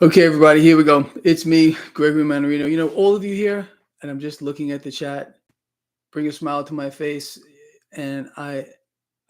Okay, everybody, here we go. It's me, Gregory Mannarino. All of you here, and I'm just looking at the chat, bring a smile to my face, and I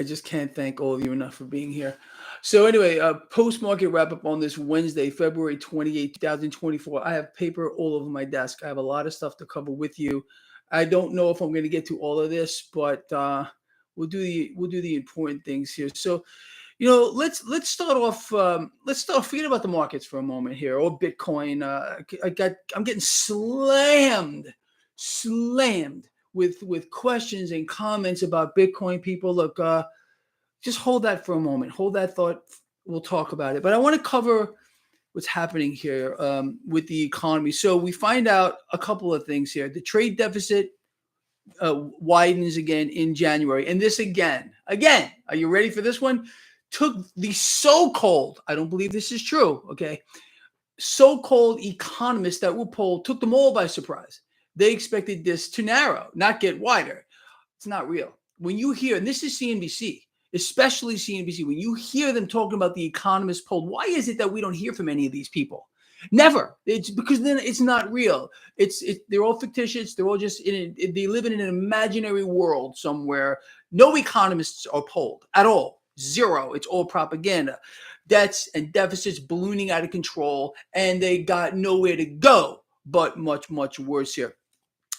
just can't thank all of you enough for being here. So anyway, post-market wrap-up on this Wednesday, February 28th, 2024. I have paper all over my desk. I have a lot of stuff to cover with you. I don't know if I'm going to get to all of this, but we'll do the important things here. So let's start off. Let's start. Forget about the markets for a moment here, or Bitcoin. I'm getting slammed with questions and comments about Bitcoin. People, look, just hold that for a moment. Hold that thought. We'll talk about it. But I want to cover what's happening here with the economy. So we find out a couple of things here. The trade deficit widens again in January, and this again. Are you ready for this one? Took the so-called, I don't believe this is true, okay, so-called economists that were polled, took them all by surprise. They expected this to narrow, not get wider. It's not real. When you hear, and this is CNBC, especially CNBC, when you hear them talking about the economists polled, why is it that we don't hear from any of these people? Never. It's because then it's not real. They're all fictitious. They're all just they live in an imaginary world somewhere. No economists are polled at all. Zero. It's all propaganda. Debts and deficits ballooning out of control, and they got nowhere to go, but much, much worse here.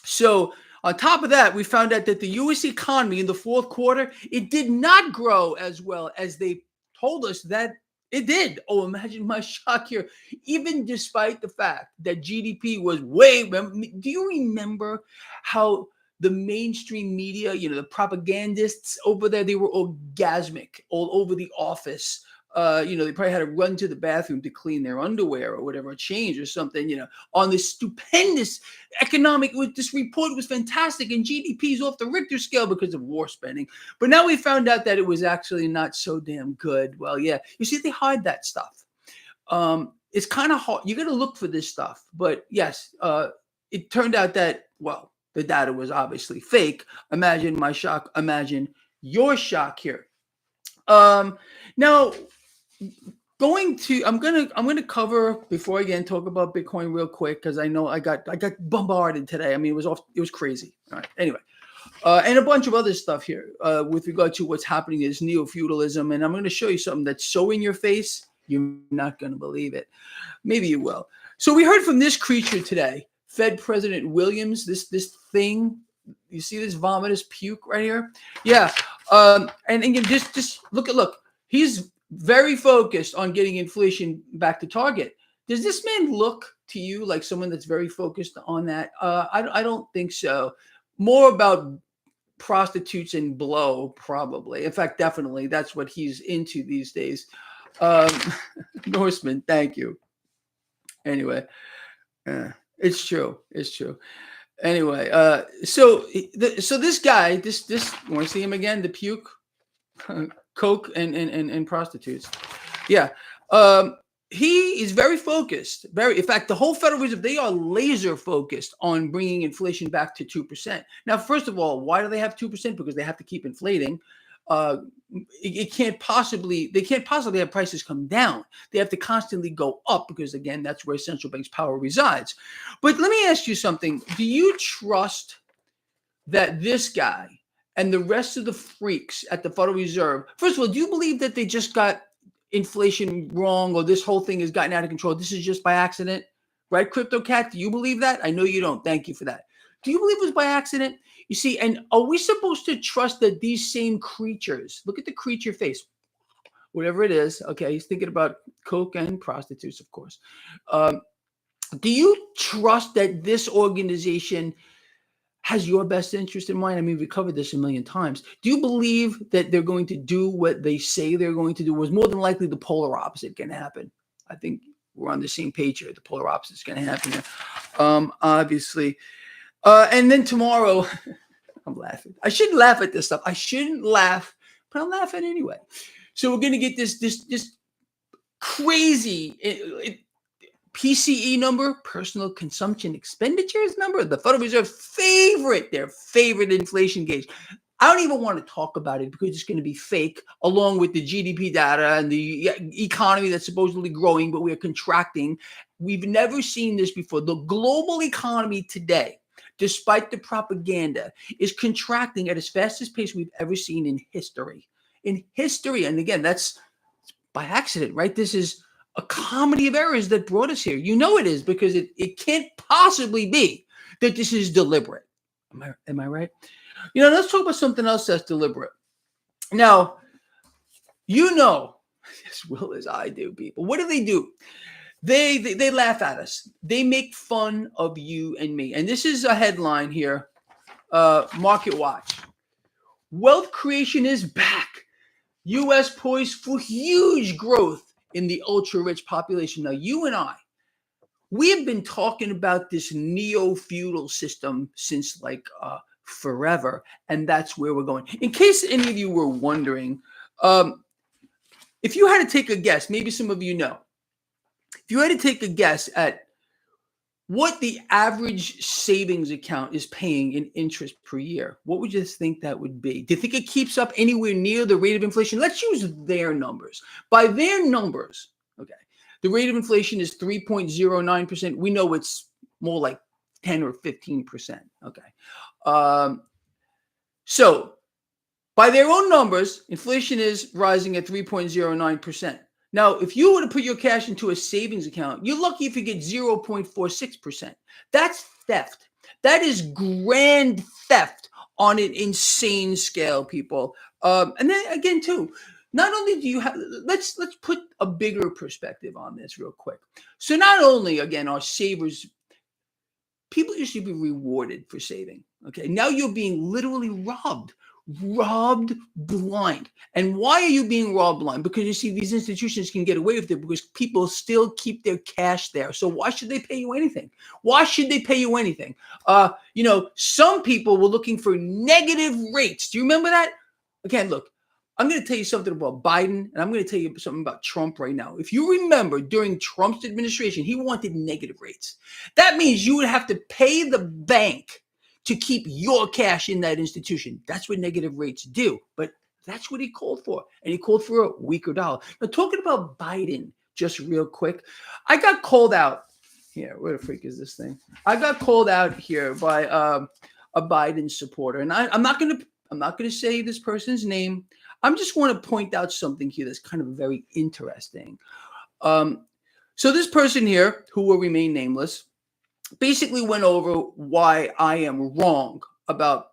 So on top of that, we found out that the U.S. economy in the fourth quarter, it did not grow as well as they told us that it did. Oh, imagine my shock here. Even despite the fact that GDP was do you remember how the mainstream media, the propagandists over there, they were orgasmic all over the office. They probably had to run to the bathroom to clean their underwear or whatever, change or something, on this stupendous this report was fantastic, and GDP is off the Richter scale because of war spending. But now we found out that it was actually not so damn good. Well, yeah, you see, they hide that stuff. It's kind of hard. You got to look for this stuff. But yes, it turned out that, well, the data was obviously fake. Imagine my shock. Imagine your shock here. Now, I'm gonna cover, before I again talk about Bitcoin real quick, because I know I got bombarded today. I mean, it was crazy. All right. Anyway, and a bunch of other stuff here with regard to what's happening is NEO-FEUDALISM, and I'm going to show you something that's so in your face you're not going to believe it. Maybe you will. So we heard from this creature today, Fed President Williams. This thing. You see this vomitous puke right here? Yeah. And again, just look. He's very focused on getting inflation back to target. Does this man look to you like someone that's very focused on that? I don't think so. More about prostitutes and blow, probably. In fact, definitely, that's what he's into these days. Norseman, thank you. Anyway, it's true. It's true. Anyway, so this guy, this want to see him again? The puke, coke, and prostitutes. Yeah, he is very focused. In fact, the whole Federal Reserve, they are laser focused on bringing inflation back to 2%. Now, first of all, why do they have 2%? Because they have to keep inflating. They can't possibly have prices come down. They have to constantly go up because, again, that's where central bank's power resides. But let me ask you something. Do you trust that this guy and the rest of the freaks at the Federal Reserve, first of all, do you believe that they just got inflation wrong, or this whole thing has gotten out of control? This is just by accident, right? Crypto Cat, do you believe that? I know you don't. Thank you for that. Do you believe it was by accident? You see, and are we supposed to trust that these same creatures, look at the creature face, whatever it is, okay, he's thinking about coke and prostitutes, of course. Do you trust that this organization has your best interest in mind? I mean, we covered this a million times. Do you believe that they're going to do what they say they're going to do? Was more than likely the polar opposite going to happen? I think we're on the same page here. The polar opposite is going to happen here, obviously. And then tomorrow, I'm laughing. I shouldn't laugh at this stuff. I shouldn't laugh, but I'm laughing anyway. So we're going to get this crazy PCE number, personal consumption expenditures number, the Federal Reserve's favorite inflation gauge. I don't even want to talk about it because it's going to be fake, along with the GDP data and the economy that's supposedly growing, but we're contracting. We've never seen this before. The global economy today, despite the propaganda, is contracting at as fastest pace we've ever seen in history. In history. And again, that's by accident, right? This is a comedy of errors that brought us here. You know it is, because it can't possibly be that this is deliberate. Am I right? Let's talk about something else that's deliberate. Now, as well as I do, people, what do? They laugh at us. They make fun of you and me. And this is a headline here, Market Watch. Wealth creation is back. U.S. poised for huge growth in the ultra-rich population. Now, you and I, we have been talking about this neo-feudal system since forever, and that's where we're going. In case any of you were wondering, if you had to take a guess, maybe some of you know, if you had to take a guess at what the average savings account is paying in interest per year, what would you think that would be? Do you think it keeps up anywhere near the rate of inflation? Let's use their numbers. By their numbers, okay, the rate of inflation is 3.09%. We know it's more like 10 or 15%. Okay. So by their own numbers, inflation is rising at 3.09%. Now, if you were to put your cash into a savings account, you're lucky if you get 0.46%. That's theft. That is grand theft on an insane scale, people. And then again, too, not only do you have, let's put a bigger perspective on this real quick. So not only, again, are savers, people used to be rewarded for saving. Okay, now you're being literally robbed blind. And why are you being robbed blind? Because you see, these institutions can get away with it because people still keep their cash there. So why should they pay you anything? Why should they pay you anything? Some people were looking for negative rates. Do you remember that? Again, look, I'm going to tell you something about Biden, and I'm going to tell you something about Trump right now. If you remember, during Trump's administration, he wanted negative rates. That means you would have to pay the bank to keep your cash in that institution. That's what negative rates do. But that's what he called for. And he called for a weaker dollar. Now, talking about Biden, just real quick, I got called out here. Where the freak is this thing? I got called out here by a Biden supporter. And I'm not gonna say this person's name. I'm just want to point out something here that's kind of very interesting. So this person here, who will remain nameless, basically went over why I am wrong about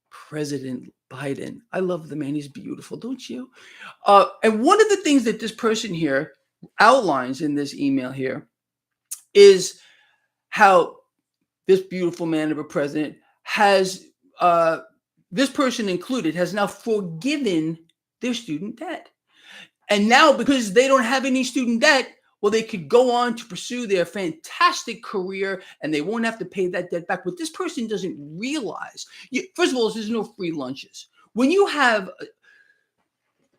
President Biden. I love the man. He's beautiful, don't you? And one of the things that this person here outlines in this email here is how this beautiful man of a president has, this person included, has now forgiven their student debt. And now, because they don't have any student debt, well, they could go on to pursue their fantastic career and they won't have to pay that debt back. What this person doesn't realize, first of all, there's no free lunches. When you have,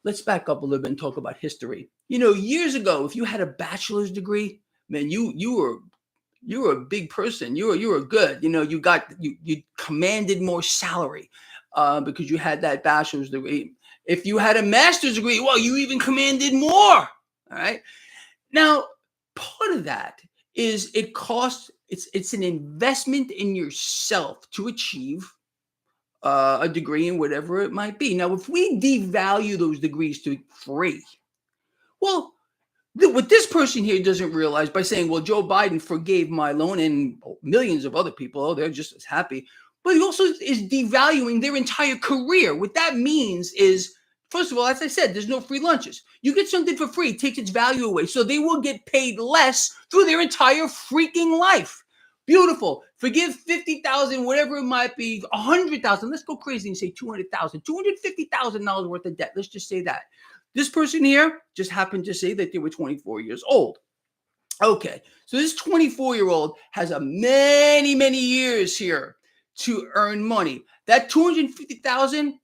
let's back up a little bit and talk about history. Years ago, if you had a bachelor's degree, man, you were a big person. You were good. You commanded more salary because you had that bachelor's degree. If you had a master's degree, well, you even commanded more. All right. Now, part of that is it costs, it's an investment in yourself to achieve a degree in whatever it might be. Now, if we devalue those degrees to free, well, what this person here doesn't realize by saying, well, Joe Biden forgave my loan and millions of other people, they're just as happy, but he also is devaluing their entire career. What that means is, first of all, as I said, there's no free lunches. You get something for free, it takes its value away. So they will get paid less through their entire freaking life. Beautiful. Forgive 50,000, whatever it might be, 100,000. Let's go crazy and say 200,000, $250,000 worth of debt. Let's just say that. This person here just happened to say that they were 24 years old. Okay, so this 24-year-old has a many, many years here to earn money. That 250,000,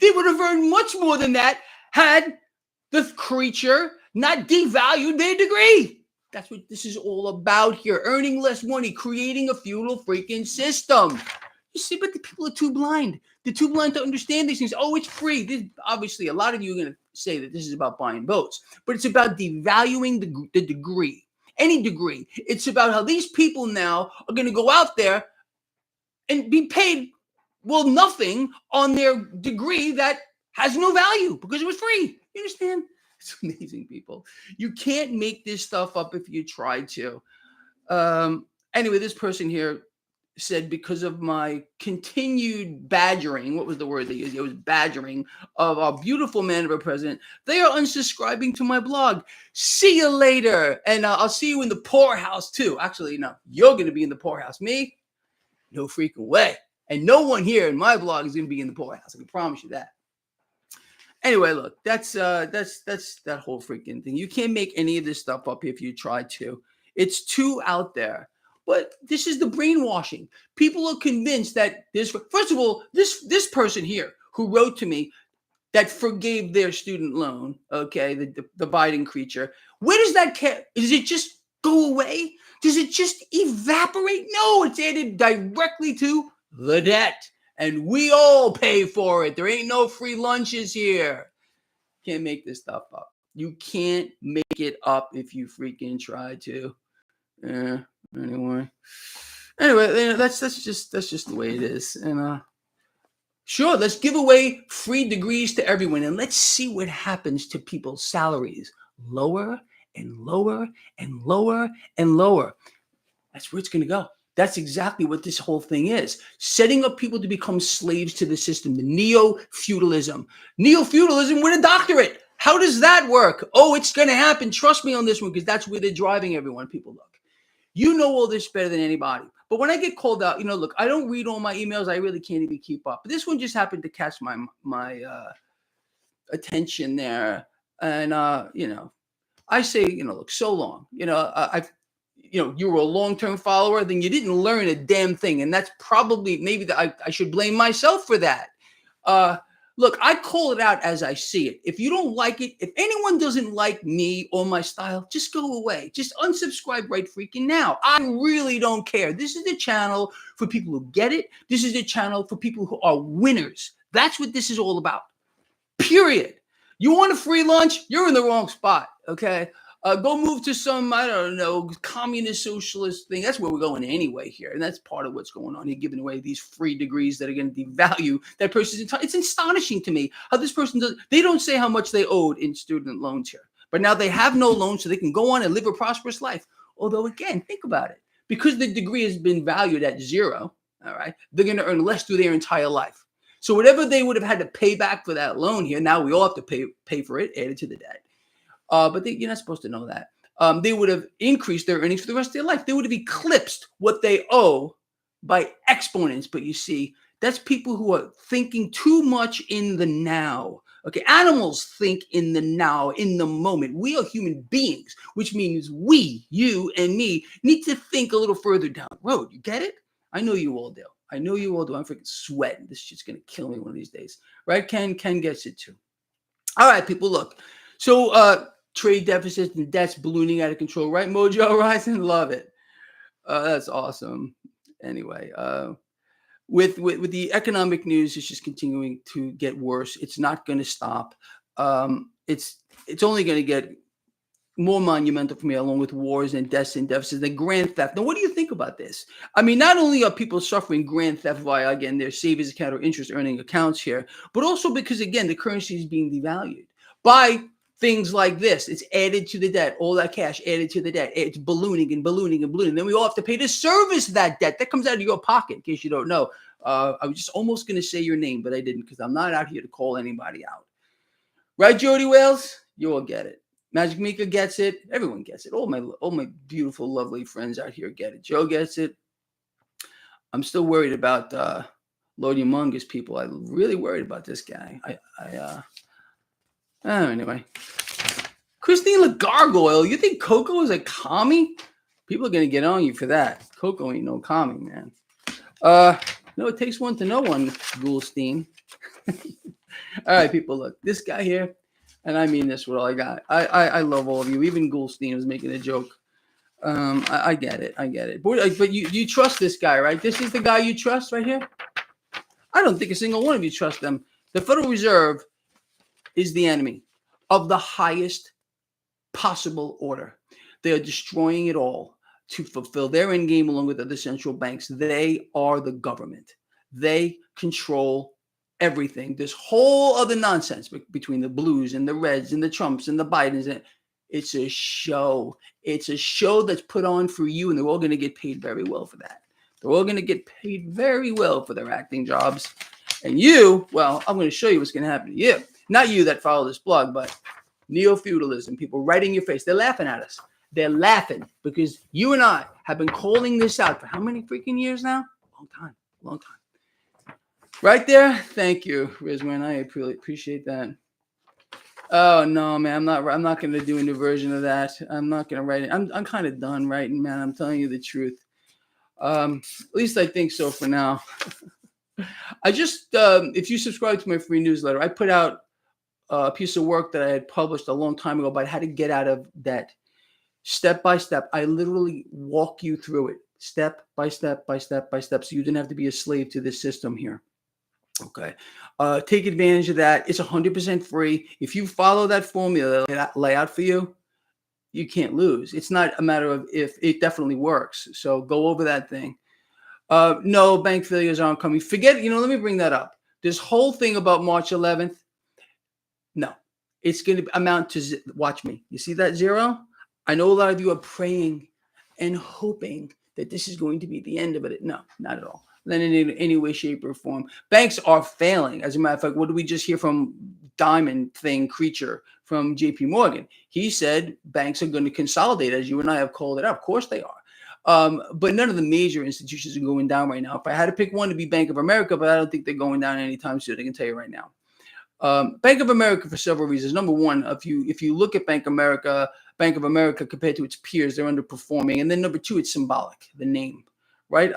they would have earned much more than that had the creature not devalued their degree. That's what this is all about here. Earning less money, creating a feudal freaking system. You see, but the people are too blind. They're too blind to understand these things. Oh, it's free. Obviously, a lot of you are going to say that this is about buying votes, but it's about devaluing the degree, any degree. It's about how these people now are going to go out there and be paid, well, nothing on their degree that has no value because it was free. You understand? It's amazing, people. You can't make this stuff up if you try to. Anyway, this person here said, because of my continued badgering, what was the word they used? It was badgering of our beautiful man of a president. They are unsubscribing to my blog. See you later. And I'll see you in the poorhouse too. Actually, no, you're going to be in the poorhouse. Me? No freaking way. And no one here in my blog is going to be in the poorhouse. I can promise you that. Anyway, look, that's that whole freaking thing. You can't make any of this stuff up if you try to. It's too out there. But this is the brainwashing. People are convinced that first of all, this person here who wrote to me that forgave their student loan, okay, the Biden creature, where does that does it just go away? Does it just evaporate? No, it's added directly to the debt. And we all pay for it. There ain't no free lunches here. Can't make this stuff up. You can't make it up if you freaking try to. Anyway, that's just the way it is. And sure, let's give away free degrees to everyone, and let's see what happens to people's salaries. Lower and lower and lower and lower. That's where it's going to go. That's exactly what this whole thing is. Setting up people to become slaves to the system, the neo-feudalism. Neo-feudalism with a doctorate. How does that work? Oh, it's going to happen. Trust me on this one, because that's where they're driving everyone. People, look. You know all this better than anybody. But when I get called out, look, I don't read all my emails. I really can't even keep up. But this one just happened to catch my attention there. And, I say, look, so long. You were a long-term follower, then you didn't learn a damn thing. And that's probably, maybe I should blame myself for that. Look, I call it out as I see it. If you don't like it, if anyone doesn't like me or my style, just go away. Just unsubscribe right freaking now. I really don't care. This is the channel for people who get it. This is the channel for people who are winners. That's what this is all about. Period. You want a free lunch? You're in the wrong spot, okay? Go move to some, I don't know, communist socialist thing. That's where we're going anyway here. And that's part of what's going on here, giving away these free degrees that are going to devalue that person's entire. It's astonishing to me how this person does. They don't say how much they owed in student loans here. But now they have no loans, so they can go on and live a prosperous life. Although, again, think about it. Because the degree has been valued at zero, all right, they're going to earn less through their entire life. So whatever they would have had to pay back for that loan here, now we all have to pay for it, added to the debt. But you're not supposed to know that. They would have increased their earnings for the rest of their life. They would have eclipsed what they owe by exponents. But you see, that's people who are thinking too much in the now. Okay, animals think in the now, in the moment. We are human beings, which means we, you and me, need to think a little further down the road. You get it? I know you all do. I'm freaking sweating. This shit's going to kill me one of these days. Right, Ken? Ken gets it too. All right, people, look. So, trade deficits and debts ballooning out of control, right? Mojo Rising, love it. That's awesome. Anyway, with the economic news, it's just continuing to get worse. It's not going to stop. It's only going to get more monumental for me, along with wars and deaths and deficits and grand theft. Now, what do you think about this? I mean, not only are people suffering grand theft via, again, their savings account or interest earning accounts here, but also because, again, the currency is being devalued by things like this. It's added to the debt. All that cash added to the debt. It's ballooning and ballooning and ballooning. Then we all have to pay to service that debt. That comes out of your pocket, in case you don't know. I was just almost going to say your name, but I didn't, because I'm not out here to call anybody out. Right, Jody Wales? You all get it. Magic Mika gets it. Everyone gets it. All my beautiful, lovely friends out here get it. Joe gets it. I'm still worried about Lord Humongous people. I'm really worried about this guy. Anyway, Christine LaGargoyle, you think Coco is a commie? People are going to get on you for that. Coco ain't no commie, man. No, it takes one to know one, Goulstein. All right, people, look. This guy here, and I mean this with all I got. I love all of you. Even Goulstein was making a joke I get it. I get it. But you trust this guy, right? This is the guy you trust right here? I don't think a single one of you trust them. The Federal Reserve is the enemy of the highest possible order. They are destroying it all to fulfill their end game along with other central banks. They are the government. They control everything. This whole other nonsense between the blues and the reds and the Trumps and the Bidens. It's a show. It's a show that's put on for you, and they're all going to get paid very well for that. They're all going to get paid very well for their acting jobs. And you, well, I'm going to show you what's going to happen to you. Not you that follow this blog, but neo-feudalism, people right in your face. They're laughing at us. They're laughing because you and I have been calling this out for how many freaking years now? Long time. Right there. Thank you, Rizwan. I really appreciate that. Oh no, man, I'm not going to do a new version of that. I'm not going to write it. I'm kind of done writing, man. I'm telling you the truth. At least I think so for now. I just, if you subscribe to my free newsletter, I put out a piece of work that I had published a long time ago about how to get out of debt. Step by step. I literally walk you through it step by step by step by step. So you didn't have to be a slave to this system here. Okay. Take advantage of that. It's 100% free. If you follow that formula that I lay out for you, you can't lose. It's not a matter of if. It definitely works. So go over that thing. No, bank failures aren't coming. Forget, let me bring that up. This whole thing about March 11th, no, it's going to amount to, watch me. You see that zero? I know a lot of you are praying and hoping that this is going to be the end of it. No, not at all. Not in any way, shape, or form. Banks are failing. As a matter of fact, what did we just hear from Diamond Creature from JP Morgan? He said banks are going to consolidate, as you and I have called it out. Of course they are. But none of the major institutions are going down right now. If I had to pick one, to be Bank of America, but I don't think they're going down anytime soon. I can tell you right now. Bank of America for several reasons. Number one, if you look at Bank of America compared to its peers, they're underperforming. And then number two, it's symbolic, the name, right?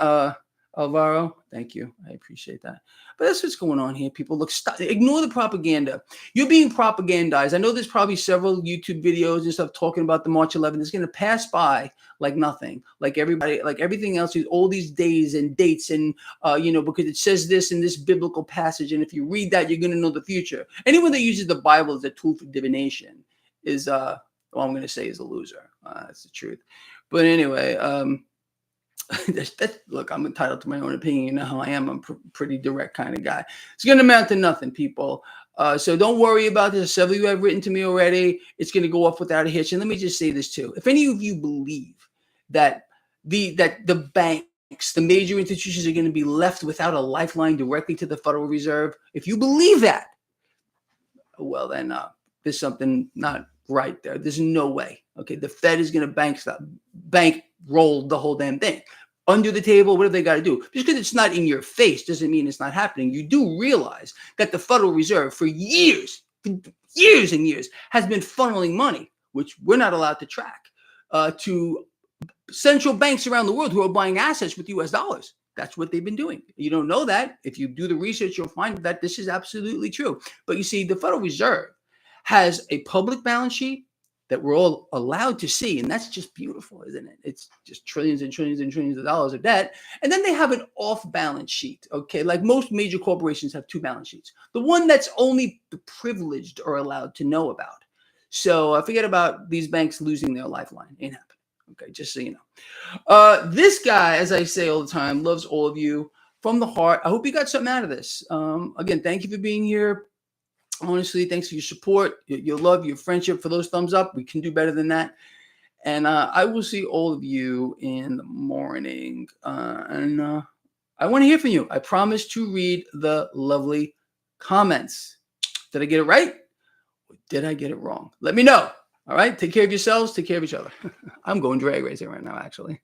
Alvaro, thank you. I appreciate that. But that's what's going on here. People, ignore the propaganda. You're being propagandized. I know there's probably several YouTube videos and stuff talking about the March 11th. It's going to pass by like nothing, like everybody, like everything else. All these days and dates and, because it says this in this biblical passage. And if you read that, you're going to know the future. Anyone that uses the Bible as a tool for divination is, all I'm going to say is a loser. That's the truth. But anyway, look, I'm entitled to my own opinion. You know how I am. I'm a pretty direct kind of guy. It's going to amount to nothing, people. So don't worry about this. Several of you have written to me already. It's going to go off without a hitch. And let me just say this too. If any of you believe that the banks, the major institutions are going to be left without a lifeline directly to the Federal Reserve, if you believe that, well, then there's something not right there. There's no way. Okay, the Fed is going to bankroll the whole damn thing. Under the table, what have they got to do? Just because it's not in your face doesn't mean it's not happening. You do realize that the Federal Reserve for years and years has been funneling money, which we're not allowed to track, to central banks around the world who are buying assets with US dollars. That's what they've been doing. You don't know that. If you do the research, you'll find that this is absolutely true. But you see, the Federal Reserve has a public balance sheet that we're all allowed to see. And that's just beautiful, isn't it? It's just trillions and trillions and trillions of dollars of debt. And then they have an off balance sheet. Okay. Like most major corporations have two balance sheets. The one that's only the privileged are allowed to know about. So forget about these banks losing their lifeline. Ain't happening. Okay. Just so you know. This guy, as I say all the time, loves all of you from the heart. I hope you got something out of this. Again, thank you for being here. Honestly, thanks for your support, your love, your friendship. For those thumbs up, we can do better than that. And I will see all of you in the morning. And I want to hear from you. I promise to read the lovely comments. Did I get it right? Or did I get it wrong? Let me know. All right. Take care of yourselves. Take care of each other. I'm going drag racing right now, actually.